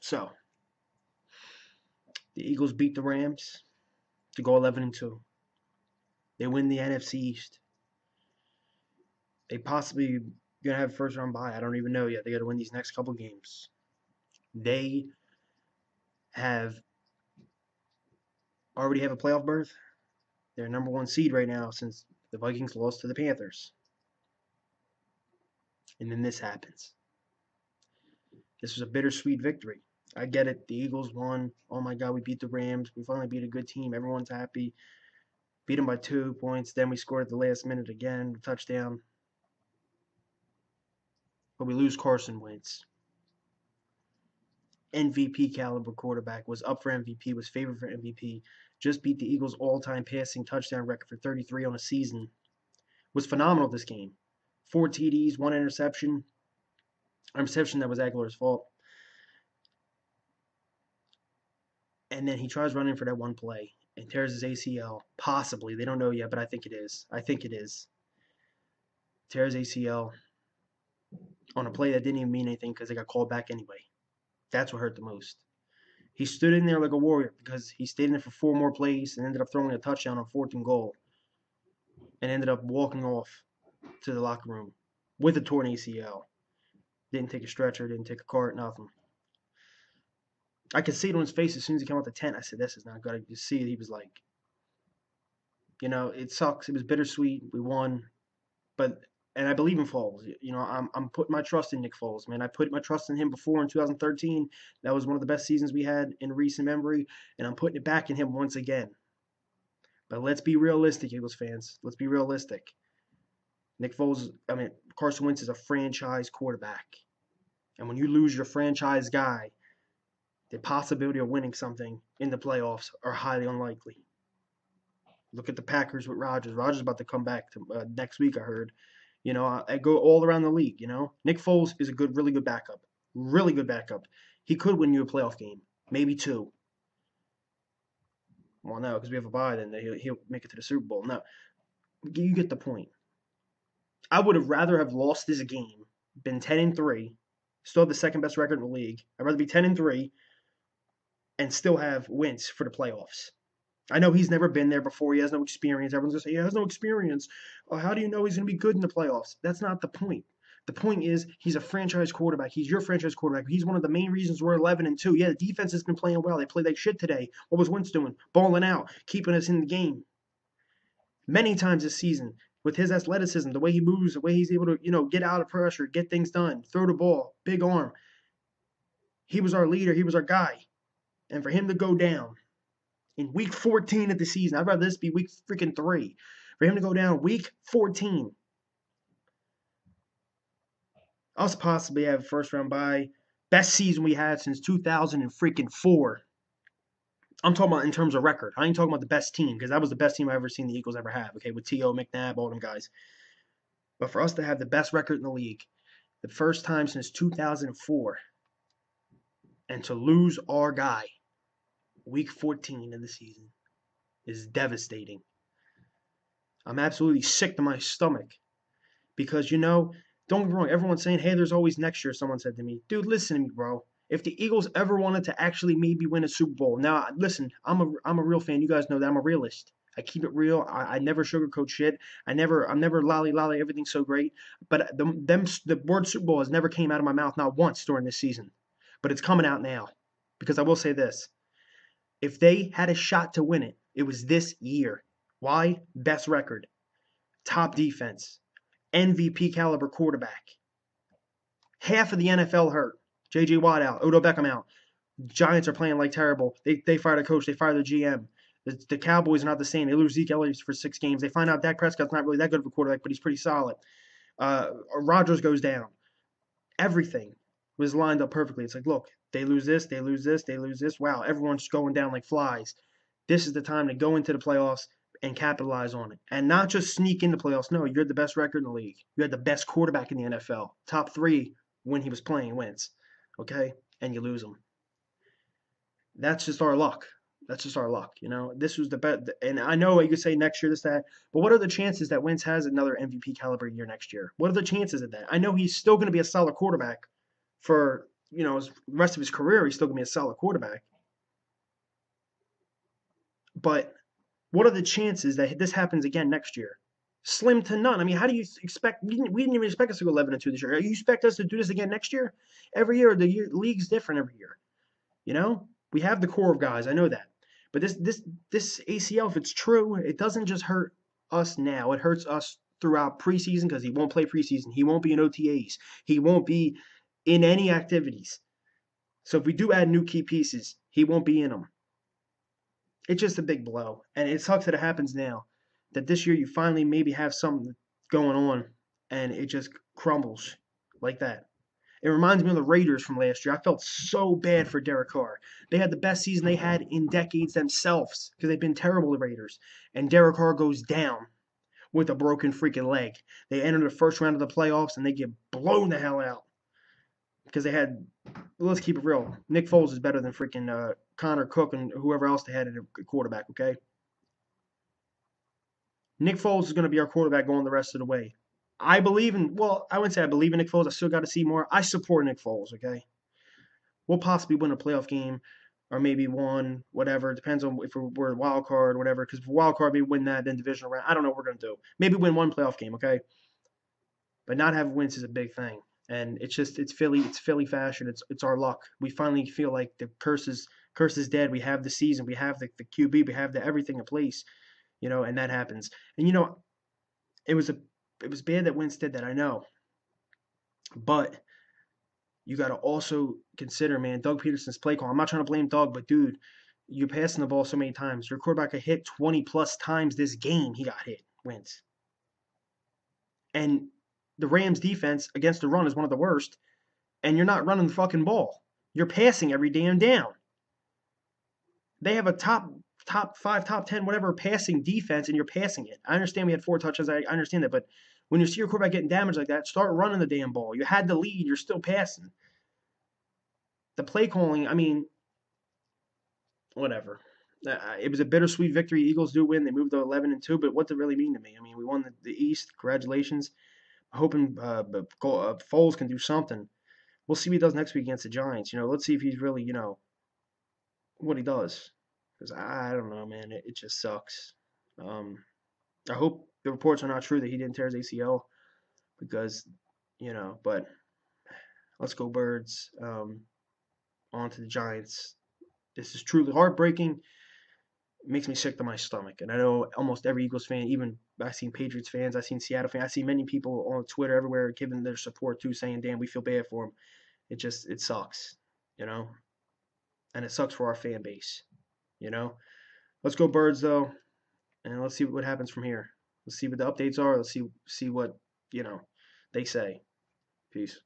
So, the Eagles beat the Rams to go 11-2. They win the NFC East. They possibly gonna have a first round bye. I don't even know yet. They got to win these next couple games. They already have a playoff berth. They're number 1 seed right now since the Vikings lost to the Panthers. And then this happens. This was a bittersweet victory. I get it. The Eagles won. Oh my God, we beat the Rams. We finally beat a good team. Everyone's happy. Beat them by 2 points. Then we scored at the last minute again. Touchdown. But we lose Carson Wentz. MVP caliber quarterback, was up for MVP, was favored for MVP, just beat the Eagles' all-time passing touchdown record for 33 on a season. Was phenomenal this game. 4 TDs, 1 interception. Interception that was Aguilar's fault. And then he tries running for that one play and tears his ACL. Possibly. They don't know yet, but I think it is. Tears ACL on a play that didn't even mean anything because they got called back anyway. That's what hurt the most. He stood in there like a warrior because he stayed in there for 4 more plays and ended up throwing a touchdown on 4th and goal and ended up walking off to the locker room with a torn ACL. Didn't take a stretcher, didn't take a cart, nothing. I could see it on his face as soon as he came out the tent. I said, this is not good. I could see it. He was like, it sucks. It was bittersweet. We won. And I believe in Foles. I'm putting my trust in Nick Foles, man. I put my trust in him before in 2013. That was one of the best seasons we had in recent memory, and I'm putting it back in him once again. But let's be realistic, Eagles fans. Let's be realistic. Carson Wentz is a franchise quarterback. And when you lose your franchise guy, the possibility of winning something in the playoffs are highly unlikely. Look at the Packers with Rodgers. Rodgers is about to come back next week, I heard. I go all around the league, Nick Foles is a really good backup. Really good backup. He could win you a playoff game. Maybe 2. Well, no, because we have a bye, then he'll make it to the Super Bowl. No, you get the point. I would have rather have lost this game, been 10-3, still have the second best record in the league. I'd rather be 10-3 and still have Wentz for the playoffs. I know he's never been there before. He has no experience. Everyone's going to say, he has no experience. How do you know he's going to be good in the playoffs? That's not the point. The point is he's a franchise quarterback. He's your franchise quarterback. He's one of the main reasons we're 11-2. Yeah, the defense has been playing well. They played like shit today. What was Wentz doing? Balling out, keeping us in the game. Many times this season, with his athleticism, the way he moves, the way he's able to, get out of pressure, get things done, throw the ball, big arm. He was our leader. He was our guy. And for him to go down in week 14 of the season, I'd rather this be week freaking 3. For him to go down week 14, us possibly have a first round bye. Best season we had since 2004. I'm talking about in terms of record. I ain't talking about the best team because that was the best team I've ever seen the Eagles ever have. Okay, with T.O., McNabb, all them guys. But for us to have the best record in the league, the first time since 2004, and to lose our guy week 14 of the season is devastating. I'm absolutely sick to my stomach because, don't get me wrong, everyone's saying, hey, there's always next year, someone said to me. Dude, listen to me, bro. If the Eagles ever wanted to actually maybe win a Super Bowl, now, listen, I'm a real fan. You guys know that I'm a realist. I keep it real. I never sugarcoat shit. I'm never lolly, everything's so great. But the word Super Bowl has never came out of my mouth, not once during this season. But it's coming out now. Because I will say this. If they had a shot to win it, it was this year. Why? Best record. Top defense. MVP caliber quarterback. Half of the NFL hurt. J.J. Watt out. Odell Beckham out. Giants are playing like terrible. They fired a coach. They fired the GM. The Cowboys are not the same. They lose Zeke Elliott for 6 games. They find out Dak Prescott's not really that good of a quarterback, but he's pretty solid. Rodgers goes down. Everything was lined up perfectly. It's like, look, they lose this, they lose this, they lose this. Wow, everyone's going down like flies. This is the time to go into the playoffs and capitalize on it. And not just sneak in the playoffs. No, you had the best record in the league. You had the best quarterback in the NFL. Top 3 when he was playing Wentz. Okay? And you lose him. That's just our luck. That's just our luck. This was the best. And I know you could say next year, this, that. But what are the chances that Wentz has another MVP caliber year next year? What are the chances of that? I know he's still going to be a solid quarterback for the rest of his career, he's still gonna be a solid quarterback. But what are the chances that this happens again next year? Slim to none. I mean, how do you expect? We didn't even expect us to go 11-2 this year. You expect us to do this again next year? Every year, league's different every year. We have the core of guys. I know that, but this ACL, if it's true, it doesn't just hurt us now. It hurts us throughout preseason because he won't play preseason. He won't be in OTAs. He won't be in any activities. So if we do add new key pieces, he won't be in them. It's just a big blow, and it sucks that it happens now. That this year you finally maybe have something going on, and it just crumbles like that. It reminds me of the Raiders from last year. I felt so bad for Derek Carr. They had the best season they had in decades themselves because they've been terrible, the Raiders. And Derek Carr goes down with a broken freaking leg. They enter the first round of the playoffs, and they get blown the hell out because they had, let's keep it real, Nick Foles is better than freaking Connor Cook and whoever else they had at a quarterback, okay? Nick Foles is going to be our quarterback going the rest of the way. I wouldn't say I believe in Nick Foles. I still got to see more. I support Nick Foles, okay? We'll possibly win a playoff game or maybe one, whatever. It depends on if we're a wild card or whatever. Because if we're wild card, maybe win that, then divisional round. I don't know what we're going to do. Maybe win one playoff game, okay? But not have wins is a big thing. And it's Philly fashion. It's our luck. We finally feel like the curse is dead. We have the season. We have the QB. We have the everything in place, and that happens. And it was bad that Wentz did that, I know. But you got to also consider, man, Doug Peterson's play call. I'm not trying to blame Doug, but dude, you're passing the ball so many times. Your quarterback got hit 20 plus times this game. He got hit, Wentz. And the Rams defense against the run is one of the worst, and you're not running the fucking ball. You're passing every damn down. They have a top 5, top 10, whatever passing defense, and you're passing it. I understand we had 4 touches. I understand that, but when you see your quarterback getting damaged like that, start running the damn ball. You had the lead. You're still passing. The play calling, I mean, whatever. It was a bittersweet victory. Eagles do win. They moved to 11-2, but what did it really mean to me? I mean, we won the East. Congratulations. Hoping Foles can do something. We'll see what he does next week against the Giants. Let's see if he's really, what he does. Because I don't know, man. It just sucks. I hope the reports are not true that he didn't tear his ACL. Because, but let's go Birds. On to the Giants. This is truly heartbreaking. It makes me sick to my stomach. And I know almost every Eagles fan, even I've seen Patriots fans, I've seen Seattle fans, I see many people on Twitter everywhere giving their support too, saying, damn, we feel bad for him. It sucks, and it sucks for our fan base, Let's go Birds, though, and let's see what happens from here. Let's see what the updates are. Let's see what, they say. Peace.